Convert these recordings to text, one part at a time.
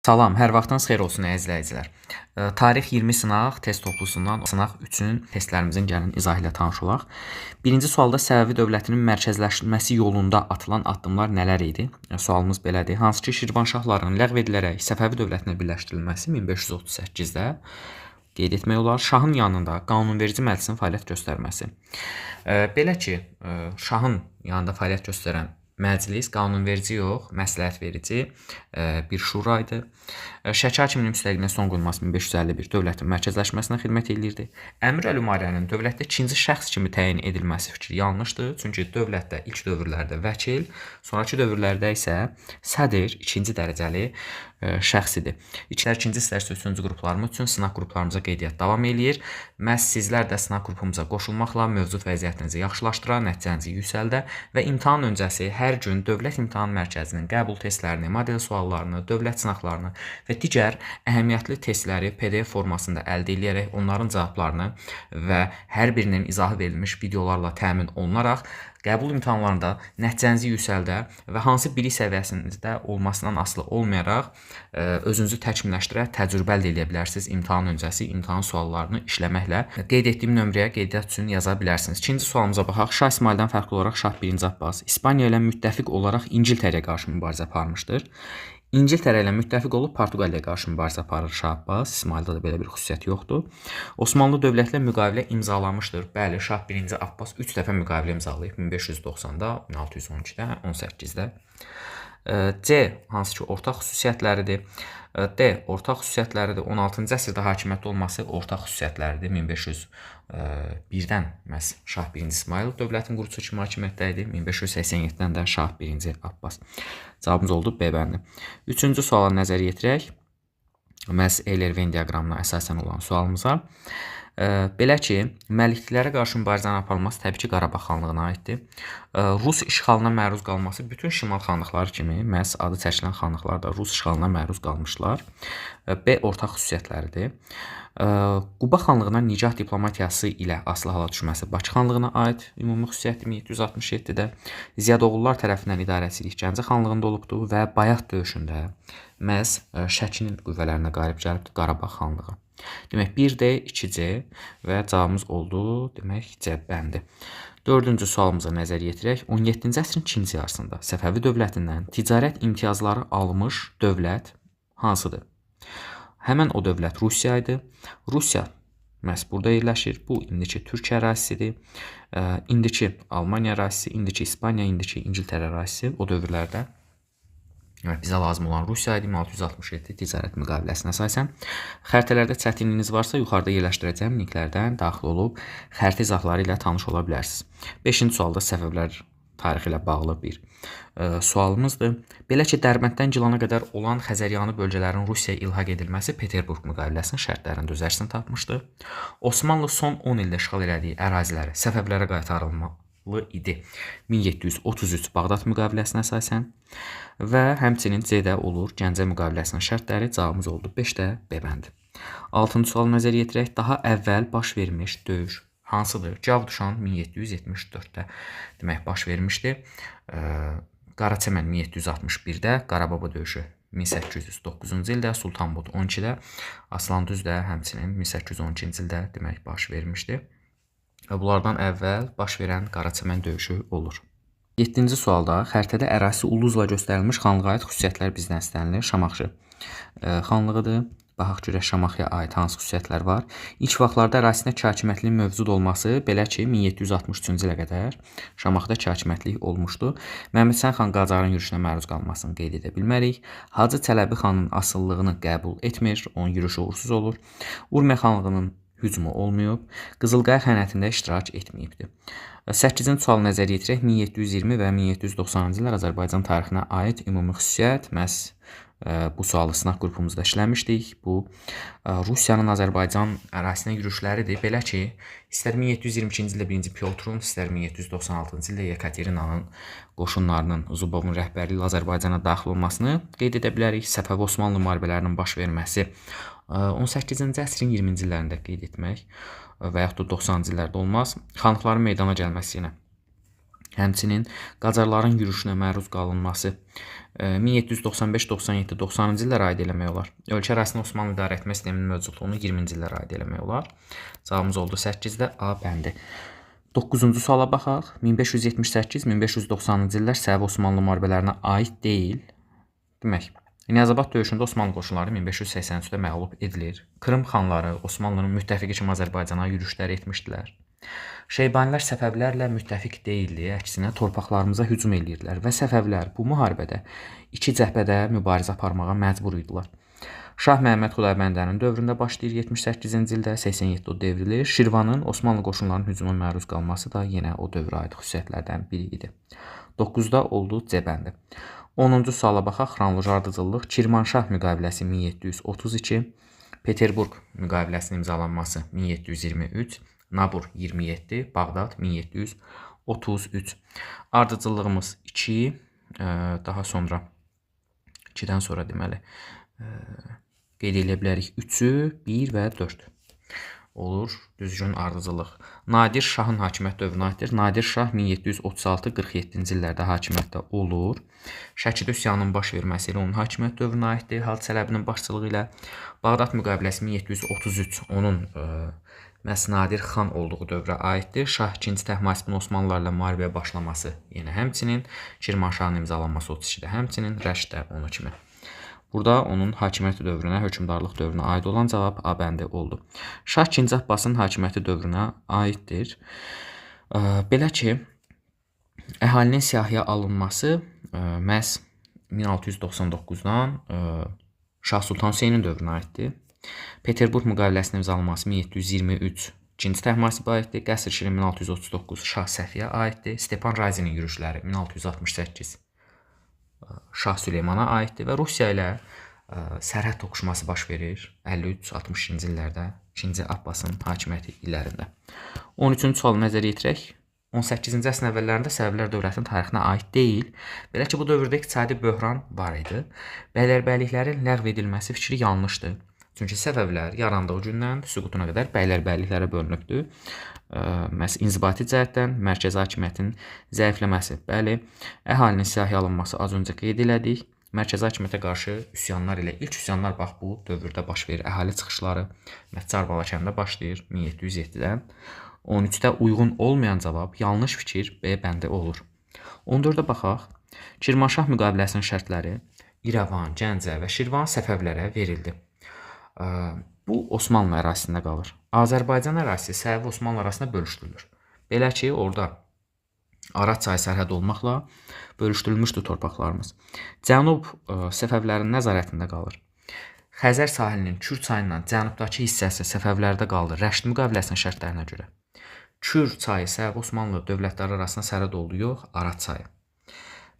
Salam, hər vaxtınız xeyir olsun əziz izləyicilər. Tarix 20 sınaq test toplusundan sınaq 3-ün testlərimizin gəlin izahı ilə tanış olaq. Birinci sualda Səfəvi dövlətinin mərkəzləşməsi yolunda atılan addımlar nələr idi? Sualımız belədir. Hansı ki, Şirvanşahların ləğv edilərək Səfəvi dövlətinə birləşdirilməsi 1538-də qeyd etmək olar. Şahın yanında qanunverici məclisin fəaliyyət göstərməsi. Belə ki, şahın yanında fəaliyyət göstərən məclis qanunverici yox, məsləhətverici bir şura idi. Şəki hakimliyinin müstəqiliyinə son qoyulması 1551 dövlətin mərkəzləşməsinə xidmət edirdi. Əmir Əlimariyənin dövlətdə ikinci şəxs kimi təyin edilməsi fikri yanlışdır. Çünki dövlətdə ilk dövrlərdə vəkil, sonrakı dövrlərdə isə sədr ikinci dərəcəli şəxs idi. İkinci istərsə üçüncü qruplarımız üçün sınaq qruplarımıza qeydiyyat davam eləyir. Məhz sizlər də sınaq qrupumuza qoşulmaqla mövcud vəziyyətinizi yaxşılaşdıra, nəticənizi yüksəldə və imtahan öncəsi hər gün Dövlət İmtahan Mərkəzinin qəbul testlərini, model suallarını, dövlət sınaqlarını və digər əhəmiyyətli testləri PDF formasında əldə edərək onların cavablarını və hər birinin izahı verilmiş videolarla təmin olunaraq qəbul imtahanlarında nəticənizi yüksəldə və hansı bilik səviyyəsində olmasından asılı olmayaraq özünüzü təkmilləşdirə, təcrübə əldə edə bilərsiniz imtahan öncəsi imtahan suallarını işləməklə. Qeyd etdiyim nömrəyə qeydiyyat üçün yaza bilərsiniz. İkinci sualımıza baxaq. Şah İsmayıldan fərqli olaraq Şah 1-ci Abbas İspaniya ilə müttəfiq olaraq İngiltərəyə qarşı mübarizə aparmışdır. İngiltərə ilə müttəfiq olub Portuqaliyaya qarşı mübarizə aparır Şah Abbas. İsmayılda da belə bir xüsusiyyət yoxdur. Osmanlı dövlətlə müqavilə imzalamışdır. Bəli, Şah 1-ci Abbas 3 dəfə müqavilə imzalayıb. 1590-da, 1612-də, 18-də. C hansı ki ortaq xüsusiyyətləridir. D ortaq xüsusiyyətləridir. 16-cı əsrdə hakimiyyətdə olması ortaq xüsusiyyətləridir. 1501-dən məhz Şah 1-ci İsmayıl dövlətin qurucusu kimi hakimiyyətdə idi. 1587-dən də Şah 1-ci Abbas. Cavabımız oldu B bəndi. Üçüncü suala nəzər yetirək. Məhz Eyler-Venn diaqramına əsasən olan sualımıza. Belə ki, məlikliklərə qarşı mübarizənin aparılması təbii ki, Qarabağ xanlığına aiddir. Rus işğalına məruz qalması bütün şimal xanlıqları kimi məhz adı çəkilən xanlıqlar da Rus işğalına məruz qalmışlar. B ortaq xüsusiyyətləridir. Quba xanlığına nicah diplomatiyası ilə asılı hala düşməsi Bakı xanlığına aid ümumi xüsusiyyət 1767-də. Ziyadoğullar tərəfindən idarəçilik Gəncə xanlığında olubdur və Bayat döyüşündə məhz Şəkinin qüvvələrinə qalib gəlibdir Qarabağ xanlığı. Demək 1D, 2C və cavabımız oldu, demək C bəndi. Dördüncü sualımıza nəzər yetirək. 17-ci əsrin ikinci yarısında Səfəvi dövlətindən ticarət imtiyazları almış dövlət hansıdır? Həmən o dövlət Rusiya idi. Rusiya məhz burada yerləşir. Bu indiki Türkiyə ərazisidir. İndiki Almaniya ərazisi, indiki İspaniya, indiki İngiltərə ərazisi o dövrlərdə. Bizə lazım olan Rusiya idi 1667 ticarət müqaviləsinə əsasən. Xəritələrdə çətinliyiniz varsa, yuxarıda yerləşdirəcəyim linklərdən daxil olub xəritə izahları ilə tanış ola bilərsiniz. 5-ci sualda Səfəvilər tarixi ilə bağlı bir sualımızdır. Belə ki, Dərbənddən Gilana qədər olan Xəzəryanı bölgələrin Rusiyaya ilhaq edilməsi Peterburq müqaviləsinin şərtlərində öz əksini tapmışdı. Osmanlı son 10 ildə işğal elədiyi əraziləri Səfəvlərə qaytarılmalı idi 1733 Bağdad müqaviləsinə əsasən və həmçinin C-də olur Gəncə müqaviləsinin şərtləri. Cavabımız oldu 5-də B bəndi. 6-cı sual nəzər yetirək. Daha əvvəl baş vermiş döyüş hansıdır? Cavduşan 1774-də demək baş vermişdi. Qaraçəmən 1761-də, Qarababa döyüşü 1809-cu ildə, Sultanbud 12-də, Aslandüz də həmçinin 1812-ci ildə demək baş vermişdi. Və bunlardan əvvəl baş verən Qaraçəmən döyüşü olur. 7-ci sualda xəritədə ərazisi ulduzla göstərilmiş xanlığa aid xüsusiyyətlər bizdən istənilir. Şamaxı xanlığıdır. Baxaq görək Şamaxıya aid hansı xüsusiyyətlər var. İlk vaxtlarda ərazisində hakimiyyətliyin mövcud olması, belə ki 1763-cü ilə qədər Şamaxıda hakimiyyətlik olmuşdu. Məmmədhəsən xan Qacarın yürüşünə məruz qalmasını qeyd edə bilmərik. Hacı Çələbi xanın asıllığını qəbul etmir, onun yürüşü uğursuz olur. Urmiya xanlığının hücumu olmayıb, Qızılqaya xəyanətində iştirak etməyibdir. 8-ci sual nəzər yetirək. 1720 və 1790-cı illər Azərbaycan tarixinə aid ümumi xüsusiyyət. Məhz bu sualı sınaq qrupumuzda işləmişdik. Bu Rusiyanın Azərbaycan ərazisinə yürüşləridir. Belə ki, istər 1722-ci ildə 1-ci Pyotrun, istər 1796-cı ildə Yekaterinanın qoşunlarının Zubovun rəhbərliyi ilə Azərbaycana daxil olmasını qeyd edə bilərik. Səfəvi-Osmanlı müharibələrinin baş verməsi 18-ci əsrin 20-ci illərində qeyd etmək və yaxud da 90-cı illərdə olmaz. Xanlıqların meydana gəlməsi yenə Həmçinin Qacarların yürüşünə məruz qalınması 1795-97, 90-cı illərə aid eləmək olar. Ölkə ərazisində Osmanlı idarə etmə sisteminin mövcudluğunu 20-ci illərə aid eləmək olar. Cavabımız oldu 8-də A bəndi. 9-cu suala baxaq. 1578-1590-cı illər Səvi Osmanlı müharibələrinə aid deyil. Demək, Niyazabad döyüşündə Osmanlı qoşunları 1583-də məğlub edilir. Krım xanları Osmanlının müttəfiqi kimi Azərbaycana yürüşlər etmişdilər. Şeybanilər Səfəvilərlə müttəfiq deyildi, əksinə torpaqlarımıza hücum edirdilər və Səfəvilər bu müharibədə iki cəbhədə mübarizə aparmağa məcbur idilər. Şah Məhəmməd Xudaybəndənin dövründə başlayır 78-ci ildə, 87-də o devrilir. Şirvanın Osmanlı qoşunlarının hücumuna məruz qalması da yenə o dövrə aid xüsusiyyətlərdən biri idi. 9-da oldu C bəndi. 10-cu suala baxaq. Xronoloji ardıcıllıq. Kirmanşah müqaviləsi 1732, Peterburq müqaviləsinin imzalanması 1723, Nabur 27, Bağdad 1733. Ardıcıllığımız 2, daha sonra 2-dən sonra deməli qeyd edə bilərik 3-ü, 1 və 4 olur. Düzgün ardıcıllıq. Nadir Şahın hakimiyyət dövrünə aiddir. Nadir Şah 1736-47-ci illərdə hakimiyyətdə olur. Şəkidə üsyanın baş verməsi ilə onun hakimiyyət dövrünə aiddir. Hal Çələbinin başçılığı ilə Bağdad müqaviləsi 1733 onun məhz Nadir xan olduğu dövrə aiddir. Şah 2-ci Təhmasibin Osmanlılarla müharibəyə başlaması yenə həmçinin, Şirvanşahın imzalanması 32-də həmçinin, Rəşdə onu kimi. Burada onun hakimiyyəti dövrünə, hökmdarlıq dövrünə aid olan cavab A bəndi oldu. Şah 2-ci Abbasın hakimiyyəti dövrünə aiddir. Belə ki, əhalinin siyahıya alınması məhz 1699-dan Şah Sultan Hüseynin dövrünə aiddir. Peterburq müqaviləsinin imzalanması 1723 2-ci Təhmasibə aiddir. Qəsr Şirin 1639 Şah Səfiyə aiddir. Stepan Razinin yürüşləri 1668 Şah Süleymana aiddir və Rusiya ilə sərhəd toqquşması baş verir 53-62-ci illərdə 2-ci Abbasın hakimiyyəti illərində. 13-cü sualı nəzərə yetirək. 18-ci əsrin əvvəllərində Səfəvilər dövlətinin tarixinə aid deyil. Belə ki, bu dövrdə iqtisadi böhran var idi. Bəylərbəyliklərin ləğv edilməsi fikri yanlışdır. Çünki Səfəvilər yarandığı gündən süqutuna qədər bəylərbəyliklərə bölünübdür. Məhz inzibati cəhətdən mərkəzi hakimiyyətin zəifləməsi. Bəli, əhalinin siyahıya alınması az öncə qeyd elədik. Mərkəzi hakimiyyətə qarşı üsyanlar ilə ilk üsyanlar bax bu dövrdə baş verir. Əhali çıxışları Çar Balakəndə başlayır 1707-dən. 13-də uyğun olmayan cavab yanlış fikir B bəndi olur. 14-də baxaq. Kirmanşah müqaviləsinin şərtləri İrəvan, Gəncə və Şirvan Səfəvlərə verildi. Bu Osmanlı ərazisində qalır. Azərbaycan ərazisi Səvi Osmanlı arasında bölüşdürülür. Belə ki, orada Araz çayı sərhəd olmaqla bölüşdürülmüşdür torpaqlarımız. Cənub Səfəvlərin nəzarətində qalır. Xəzər sahilinin Kür çayından cənubdakı hissəsi Səfəvlərdə qalır. Rəşd müqaviləsinin şərtlərinə görə. Kür çayı Səvi Osmanlı dövlətləri arasında sərhəd oldu, yox, Araz çayı.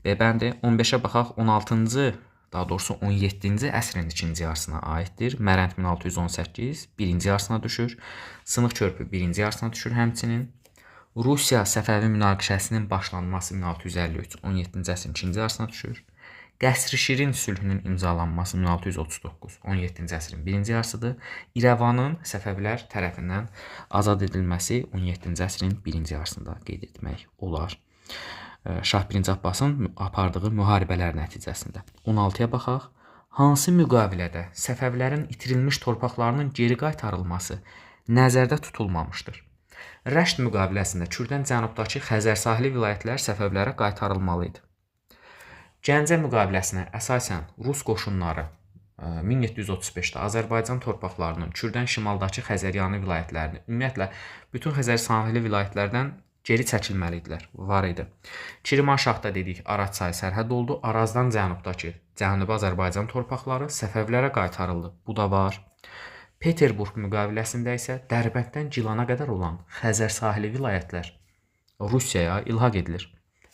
B bəndi. 15-ə baxaq. 16-cı daha doğrusu 17-ci əsrin ikinci yarısına aiddir. Mərənd 1618 birinci yarısına düşür. Sınıq körpü birinci yarısına düşür həmçinin. Rusiya Səfəvi münaqişəsinin başlanması 1653 17-ci əsrin ikinci yarısına düşür. Qəsr Şirin sülhünün imzalanması 1639 17-ci əsrin birinci yarısıdır. İrəvanın Səfəvilər tərəfindən azad edilməsi 17-ci əsrin birinci yarısında qeyd etmək olar. Şah 1-ci Abbasın apardığı müharibələr nəticəsində. 16-ya baxaq. Hansı müqavilədə Səfəvlərin itirilmiş torpaqlarının geri qaytarılması nəzərdə tutulmamışdır? Rəşd müqaviləsində Kürdən cənubdakı Xəzər sahili vilayətlər Səfəvlərə qaytarılmalı idi. Gəncə müqaviləsinə əsasən Rus qoşunları 1735-də Azərbaycan torpaqlarının Kürdən şimaldakı Xəzəryanı vilayətlərini, ümumiyyətlə bütün Xəzər sahili vilayətlərdən geri çəkilməli idilər, var idi. Kirmanşahda dedik, Araz çayı sərhəd oldu. Arazdan cənubdakı Cənubi Azərbaycan torpaqları Səfəvlərə qaytarıldı. Bu da var. Peterburq müqaviləsində isə Dərbənddən Gilana qədər olan Xəzər sahili vilayətlər Rusiyaya ilhaq edilir.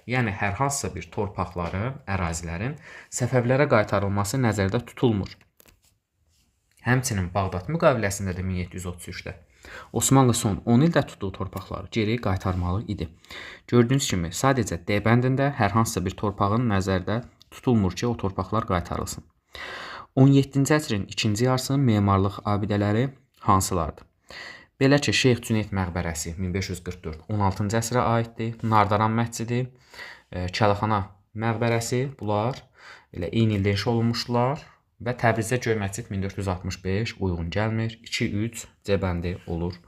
Yəni, hər hansısa bir torpaqların, ərazilərin Səfəvlərə qaytarılması nəzərdə tutulmur. Həmçinin Bağdad müqaviləsində də 1733-də Osmanlı son 10 ildə tutduğu torpaqları geri qaytarmalı idi. Gördüyünüz kimi, sadəcə D bəndində hər hansısa bir torpağın nəzərdə tutulmur ki, o torpaqlar qaytarılsın. 17-ci əsrin ikinci yarısının memarlıq abidələri hansılardır? Belə ki, Şeyx Cüneyd məqbərəsi 1544 16-cı əsrə aiddir. Nardaran məscidi, Kələxana məqbərəsi bunlar elə eyni ildə inşa olunmuşdular və Təbrizdə Göy məscid 1465 uyğun gəlmir. 2-3 C bəndi olur.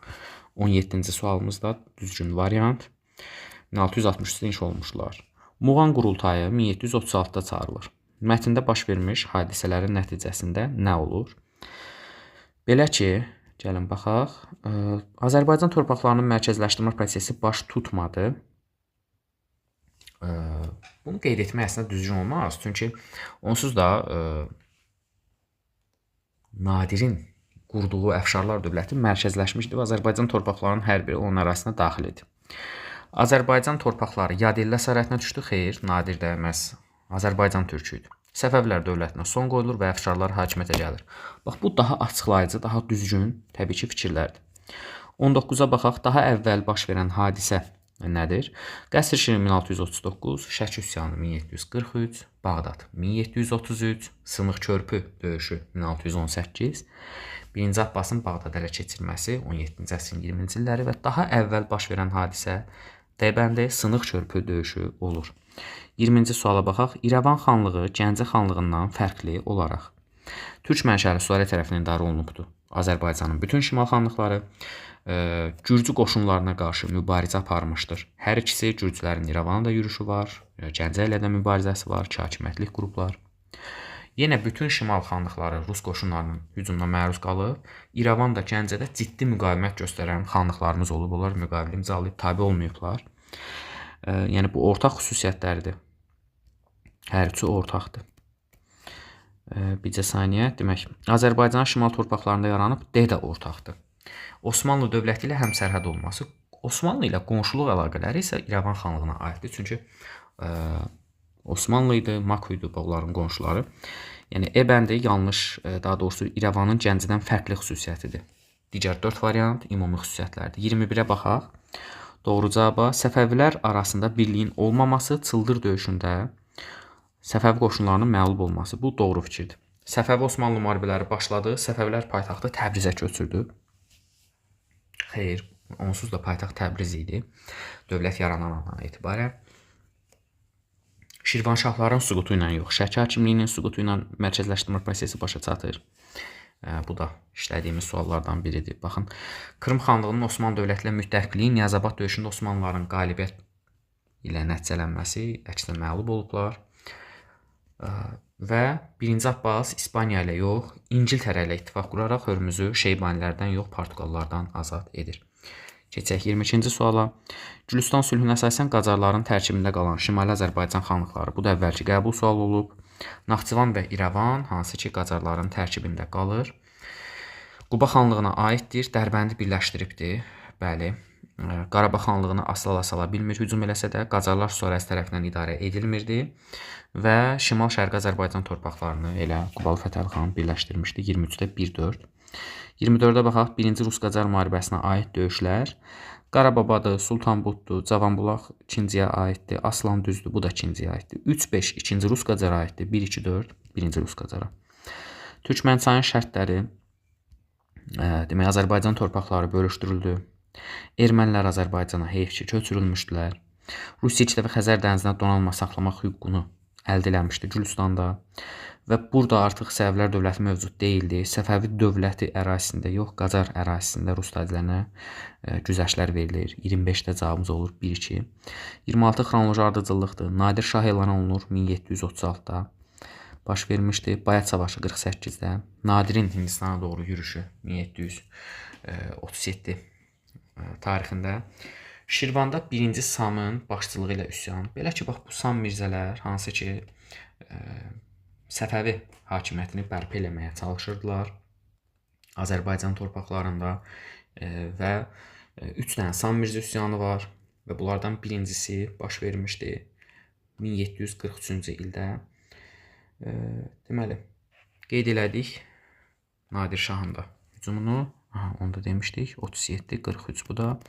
17-ci sualımızda düzgün variant. 1663-də inşa olunmuşdular. Muğan qurultayı 1736-da çağırılır. Mətndə baş vermiş hadisələrin nəticəsində nə olur? Belə ki, gəlin baxaq. Azərbaycan torpaqlarının mərkəzləşdirmə prosesi baş tutmadı. Bunu qeyd etmək əslində düzgün olmaz. Çünki onsuz da Nadirin qurduğu Əfşarlar dövləti mərkəzləşmişdi və Azərbaycan torpaqlarının hər biri onun arasına daxil idi. Azərbaycan torpaqları yad ellər sərhədinə düşdü. Xeyr, Nadir də məhz Azərbaycan türkü idi. Səfəvilər dövlətinə son qoyulur və Əfşarlar hakimiyyətə gəlir. Bax, bu daha açıqlayıcı, daha düzgün, təbii ki, fikirlərdir. 19-a baxaq, daha əvvəl baş verən hadisə nədir? Qəsr Şirin 1639, Şəki üsyanı 1743, Bağdad 1733, Sımıq körpü döyüşü 1618, 1-ci Abbasın Bağdad ələ keçirməsi 17-ci əsrin 20-ci illəri və daha əvvəl baş verən hadisə D-bəndi Sınıq körpü döyüşü olur. 20-ci suala baxaq. İrəvan xanlığı Gəncə xanlığından fərqli olaraq türk mənşəli Suriya tərəfindən idarə olunubdur. Azərbaycanın bütün şimal xanlıqları Gürcü qoşunlarına qarşı mübarizə aparmışdır. Hər ikisi Gürcülərin İrəvana da yürüşü var, Gəncə ilə də mübarizəsi var, hakimiyyətlik qruplar. Yenə bütün şimal xanlıqları Rus qoşunlarının hücumuna məruz qalıb. İrəvan da Gəncədə ciddi müqavimət göstərən xanlıqlarımız olub. Onlar müqavilə imzalayıb tabe olmayıblar. Yəni bu ortaq xüsusiyyətləridir. Hər üçü ortaqdır. Bircə saniyə. Demək, Azərbaycanın şimal torpaqlarında yaranıb D də ortaqdır. Osmanlı dövləti ilə həmsərhəd olması, Osmanlı ilə qonşuluq əlaqələri isə İrəvan xanlığına aiddir. Çünki Osmanlı idi, Maku idi bunların qonşuları. Yəni E bəndi yanlış, daha doğrusu İrəvanın Gəncədən fərqli xüsusiyyətidir. Digər 4 variant ümumi xüsusiyyətlərdir. 21-ə baxaq. Doğru cavaba Səfəvilər arasında birliyin olmaması, Çıldır döyüşündə Səfəvi qoşunlarının məğlub olması. Bu doğru fikirdir. Səfəvi-Osmanlı müharibələri başladı. Səfəvilər paytaxtı Təbrizə köçürdü. Xeyr, onsuz da paytaxt Təbriz idi. Dövlət yaranandan etibarən. Şirvanşahların süqutu ilə yox, Şəki hakimliyinin süqutu ilə mərkəzləşdirmə prosesi başa çatır. Bu da işlədiyimiz suallardan biridir. Baxın, Krım xanlığının Osmanlı dövləti ilə müttəfiqliyi Niyazabad döyüşündə Osmanlıların qalibiyyət ilə nəticələnməsi, əksinə məğlub olublar. Və 1-ci Abbas İspaniya ilə yox, İngiltərə ilə ittifaq quraraq Hörmüzü Şeybanilərdən yox, Portuqallardan azad edir. Keçək 22-ci suala. Gülüstan sülhünə əsasən Qacarların tərkibində qalan Şimali Azərbaycan xanlıqları. Bu da əvvəlki qəbul sualı olub. Naxçıvan və İrəvan, hansı ki Qacarların tərkibində qalır. Quba xanlığına aiddir, Dərbəndi birləşdiribdir. Bəli. Qarabağ xanlığını asla sala bilmir, hücum eləsə də Qacarlar Surəsi tərəfindən idarə edilmirdi və Şimal-Şərqi Azərbaycan torpaqlarını elə Qubalı Fətəli xan birləşdirmişdi 23-də 1-4. 24-də baxaq, 1-ci Rus-Qacar müharibəsinə aid döyüşlər. Qarababadır, Sultanbuddur, Cavanbulaq 2-ciyə aiddir, Aslan düzdür, bu da 2-ciyə aiddir. 3-5 2-ci Rus-Qacara aiddir, 1-2-4 1-ci Rus-Qacara. Türkmənçayın şərtləri, demək Azərbaycan torpaqları bölüşdürüldü. Ermənilər Azərbaycana heyfçi köçürülmüşdülər. Rusiya İç və Xəzər dənizinə donanma saxlamaq hüququnu əldə eləmişdi Gülüstanda. Və burada artıq Səfəvilər dövləti mövcud deyildi. Səfəvi dövləti ərazisində yox, Qacar ərazisində Rus tacirlərinə güzəştlər verilir. 25-də cavabımız olur 1-2. 26 xronoloji ardıcıllıqdır. Nadir Şah elan olunur 1736-da. Baş vermişdi. Bayat savaşı 48-də. Nadirin Hindistana doğru yürüşü 1737 tarixində. Şirvanda 1-ci Samın başçılığı ilə üsyan. Belə ki, bax bu Sam mirzələr hansı ki Səfəvi hakimiyyətini bərpa eləməyə çalışırdılar Azərbaycan torpaqlarında və 3 dənə Sam mirzə üsyanı var və bunlardan birincisi baş vermişdi 1743-cü ildə. Deməli, qeyd elədik Nadir Şahın da hücumunu. Onu da demişdik. 37-43 bu da.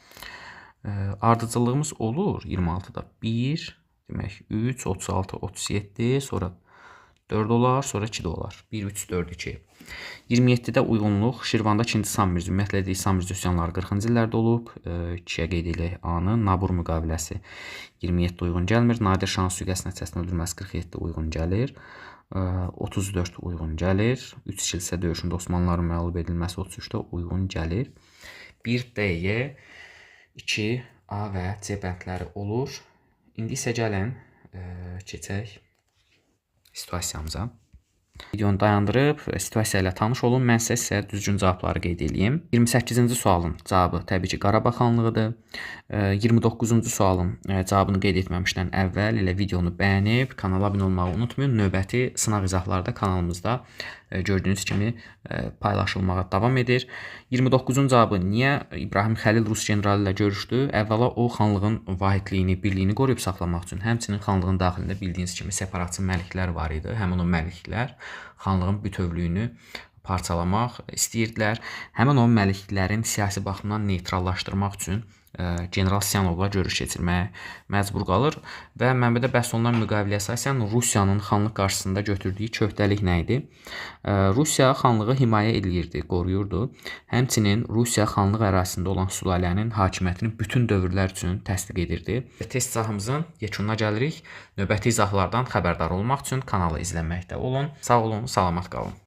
Ardıcıllığımız olur 26-da 1, demək 3, 36, 37, sonra 4 olar, sonra 2 də olar. 1, 3, 4, 2. 27-də uyğunluq. Şirvanda 2-ci Sammirz, ümumiyyətlə dedik Sammirz üsyanları 40-cı illərdə olub. 2-yə qeyd edək A-nı. Nabur müqaviləsi 27 uyğun gəlmir. Nadir Şahın sui-qəsd nəticəsində öldürülməsi 47 uyğun gəlir. 34 uyğun gəlir. 3 kilsə döyüşündə Osmanlıların məğlub edilməsi 33-də uyğun gəlir. 1D-yə 2 A və C bəndləri olur. İndi isə gəlin keçək situasiyamıza. Videonu dayandırıb situasiya ilə tanış olun. Mən sizə düzgün cavabları qeyd edeyim. 28-ci sualın cavabı təbii ki Qarabağ xanlığıdır. 29-cu sualın cavabını qeyd etməmişdən əvvəl elə videonu bəyənib kanala abunə olmağı unutmayın. Növbəti sınaq izahları da kanalımızda gördüyünüz kimi paylaşılmağa davam edir. 29-cu cavabı niyə İbrahim Xəlil Rus generalı ilə görüşdü? Əvvəla o xanlığın vahidliyini, birliyini qoruyub saxlamaq üçün. Həmçinin xanlığın daxilində bildiyiniz kimi separatçı məliklər var idi. Həmin o məliklər xanlığın bütövlüyünü parçalamaq istəyirdilər. Həmin o məliklərin siyasi baxımdan neytrallaşdırmaq üçün General Syanovla görüş keçirməyə məcbur qalır və mənbədə bəhs olunan müqaviləyə əsasən Rusiyanın xanlıq qarşısında götürdüyü köhdəlik nə idi? Rusiya xanlığı himayə edirdi, qoruyurdu. Həmçinin Rusiya xanlıq ərazisində olan sülalənin hakimiyyətini bütün dövrlər üçün təsdiq edirdi. Test izahımızın yekununa gəlirik. Növbəti izahlardan xəbərdar olmaq üçün kanalı izləməkdə olun. Sağ olun, salamat qalın.